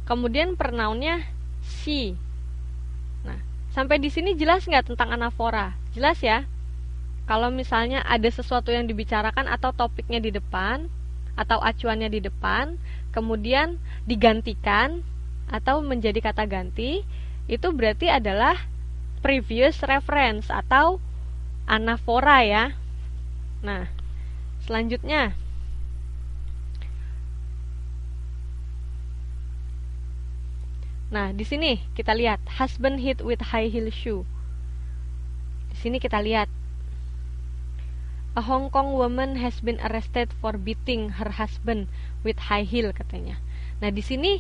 Kemudian pronounnya she. Nah, sampai di sini jelas nggak tentang anafora? Jelas ya? Kalau misalnya ada sesuatu yang dibicarakan atau topiknya di depan, atau acuannya di depan, kemudian digantikan atau menjadi kata ganti, itu berarti adalah previous reference atau anafora ya. Nah, selanjutnya di sini kita lihat husband hit with high heel shoe. Di sini kita lihat a Hong Kong woman has been arrested for beating her husband with high heel katanya. Nah, di sini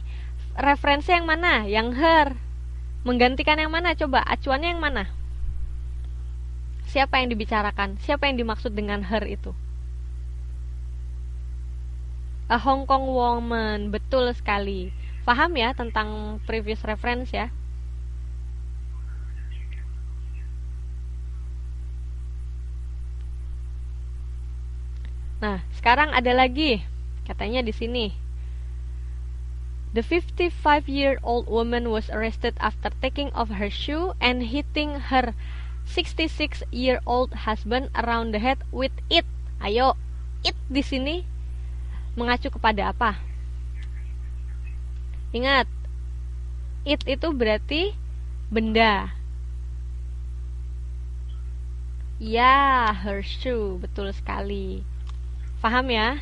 referensi yang mana? Yang her. Menggantikan yang mana? Coba acuannya yang mana? Siapa yang dibicarakan? Siapa yang dimaksud dengan her itu? A Hong Kong woman. Betul sekali. Paham ya tentang previous reference ya? Nah, sekarang ada lagi. Katanya di sini. The 55-year-old woman was arrested after taking off her shoe and hitting her 66-year-old husband around the head with it. Ayo, it di sini mengacu kepada apa? Ingat, it itu berarti benda. Ya, her shoe, betul sekali. Paham ya?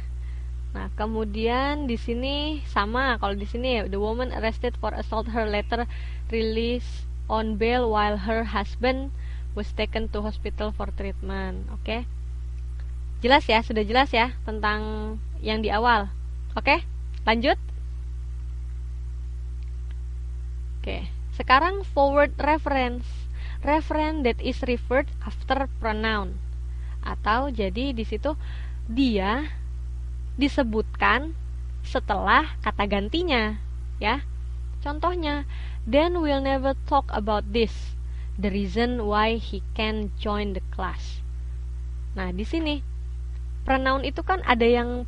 Nah, kemudian di sini sama. Kalau di sini the woman arrested for assault her later released on bail while her husband was taken to hospital for treatment. Oke? Jelas ya? Sudah jelas ya tentang yang di awal. Oke? Lanjut. Oke, sekarang forward reference. Reference that is referred after pronoun. Atau jadi di situ dia disebutkan setelah kata gantinya, ya. Contohnya, Dan will never talk about this. The reason why he can join the class. Nah, di sini pronoun itu kan ada yang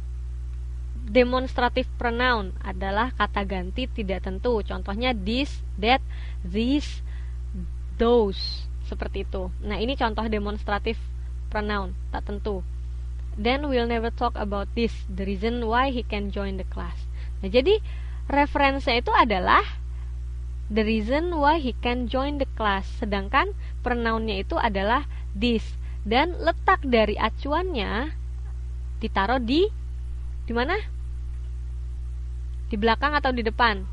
demonstrative pronoun adalah kata ganti tidak tentu. Contohnya this, that, these, those, seperti itu. Nah, ini contoh demonstrative pronoun tak tentu. Then we'll never talk about this, the reason why he can join the class. Nah, jadi referensinya itu adalah the reason why he can join the class. Sedangkan pronounnya itu adalah this. Dan letak dari acuannya ditaruh di mana? Di belakang atau di depan?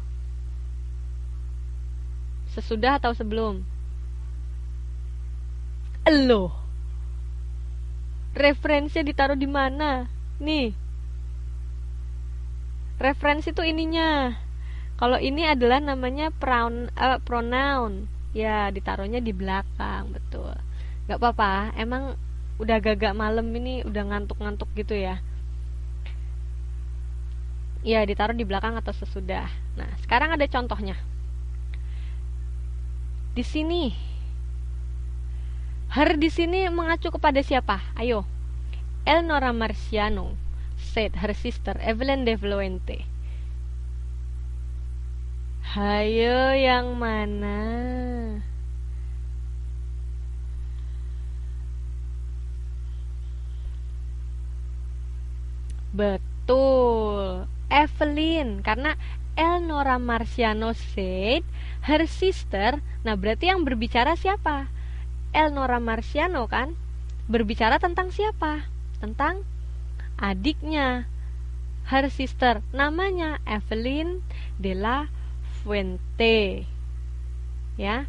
Sesudah atau sebelum? Loh. Referensinya ditaruh di mana? Nih. Referensi itu ininya. Kalau ini adalah namanya pronoun. Ya, ditaruhnya di belakang, betul. Gak apa-apa, emang udah agak malam ini, udah ngantuk-ngantuk gitu ya. Ya, ditaruh di belakang atau sesudah. Nah, sekarang ada contohnya. Di sini, her di sini mengacu kepada siapa? Ayo. Eleonora Marciano said her sister Evelyn de Floente. Hayo, yang mana? Betul, Evelyn, karena Eleonora Marciano said her sister. Nah, berarti yang berbicara siapa? Eleonora Marciano kan? Berbicara tentang siapa? Tentang adiknya. Her sister, namanya Evelyn de la Fuente. Ya.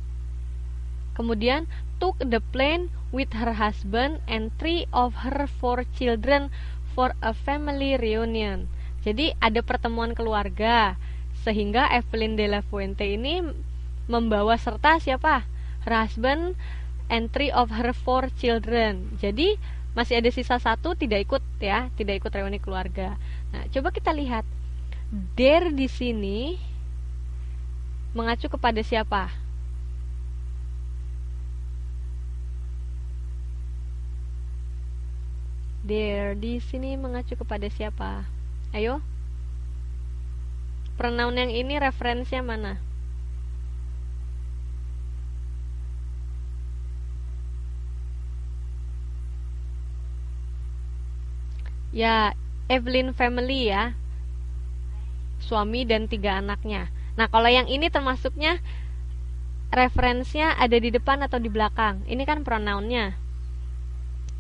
Kemudian took the plane with her husband and 3 of her 4 children for a family reunion. Jadi ada pertemuan keluarga, sehingga Evelyn de la Fuente ini membawa serta siapa? Her husband and 3 of her 4 children. Jadi masih ada sisa 1 tidak ikut ya, tidak ikut reuni keluarga. Nah, coba kita lihat. There di sini mengacu kepada siapa? There di sini mengacu kepada siapa? Ayo. Pronoun yang ini referensinya mana? Ya, Evelyn family ya. Suami dan 3 anaknya. Nah, kalau yang ini termasuknya referensinya ada di depan atau di belakang. Ini kan pronounnya.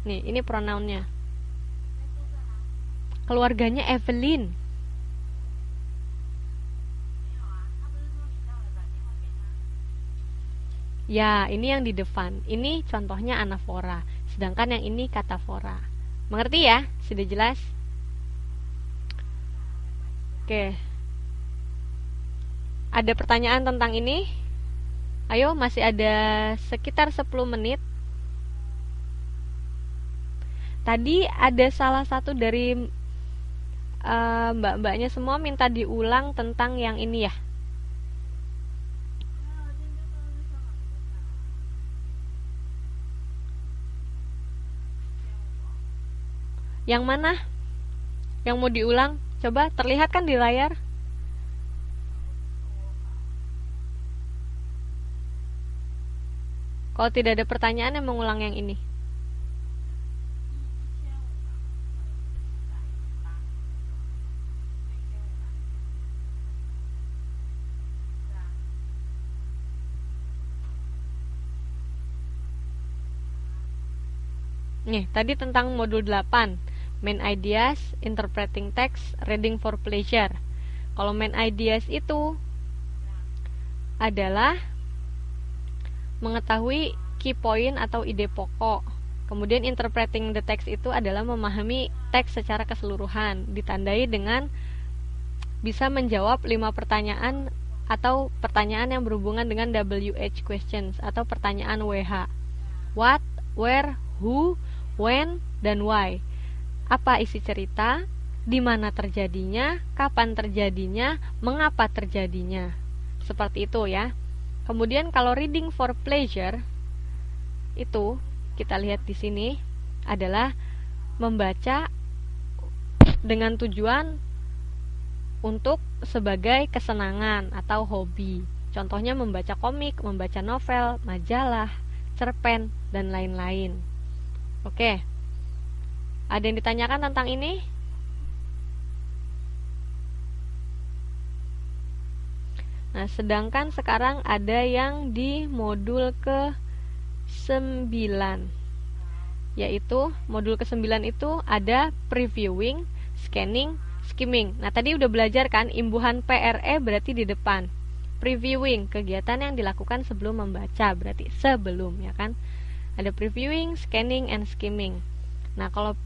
Nih, ini pronounnya. Keluarganya Evelyn. Ya, ini yang di depan. Ini contohnya anafora. Sedangkan yang ini katafora. Mengerti ya? Sudah jelas? Oke. Ada pertanyaan tentang ini? Ayo, masih ada sekitar 10 menit. Tadi ada salah satu dari mbak-mbaknya semua minta diulang tentang yang ini ya. Yang mana? Yang mau diulang? Coba terlihat kan di layar? Kalau tidak ada pertanyaan yang mengulang yang ini. Nih, tadi tentang modul 8. Main ideas, interpreting text, reading for pleasure. Kalau main ideas itu adalah mengetahui key point atau ide pokok. Kemudian interpreting the text itu adalah memahami teks secara keseluruhan, ditandai dengan bisa menjawab 5 pertanyaan atau pertanyaan yang berhubungan dengan WH questions atau pertanyaan WH. What, where, who, when, dan why. Apa isi cerita, di mana terjadinya, kapan terjadinya, mengapa terjadinya. Seperti itu ya. Kemudian kalau reading for pleasure itu kita lihat di sini adalah membaca dengan tujuan untuk sebagai kesenangan atau hobi. Contohnya membaca komik, membaca novel, majalah, cerpen, dan lain-lain. Oke. Ada yang ditanyakan tentang ini? Nah, sedangkan sekarang ada yang di modul ke-9. Yaitu modul ke-9 itu ada previewing, scanning, skimming. Nah, tadi udah belajar kan imbuhan PRE berarti di depan. Previewing, kegiatan yang dilakukan sebelum membaca, berarti sebelum ya kan. Ada previewing, scanning, and skimming. Nah, kalau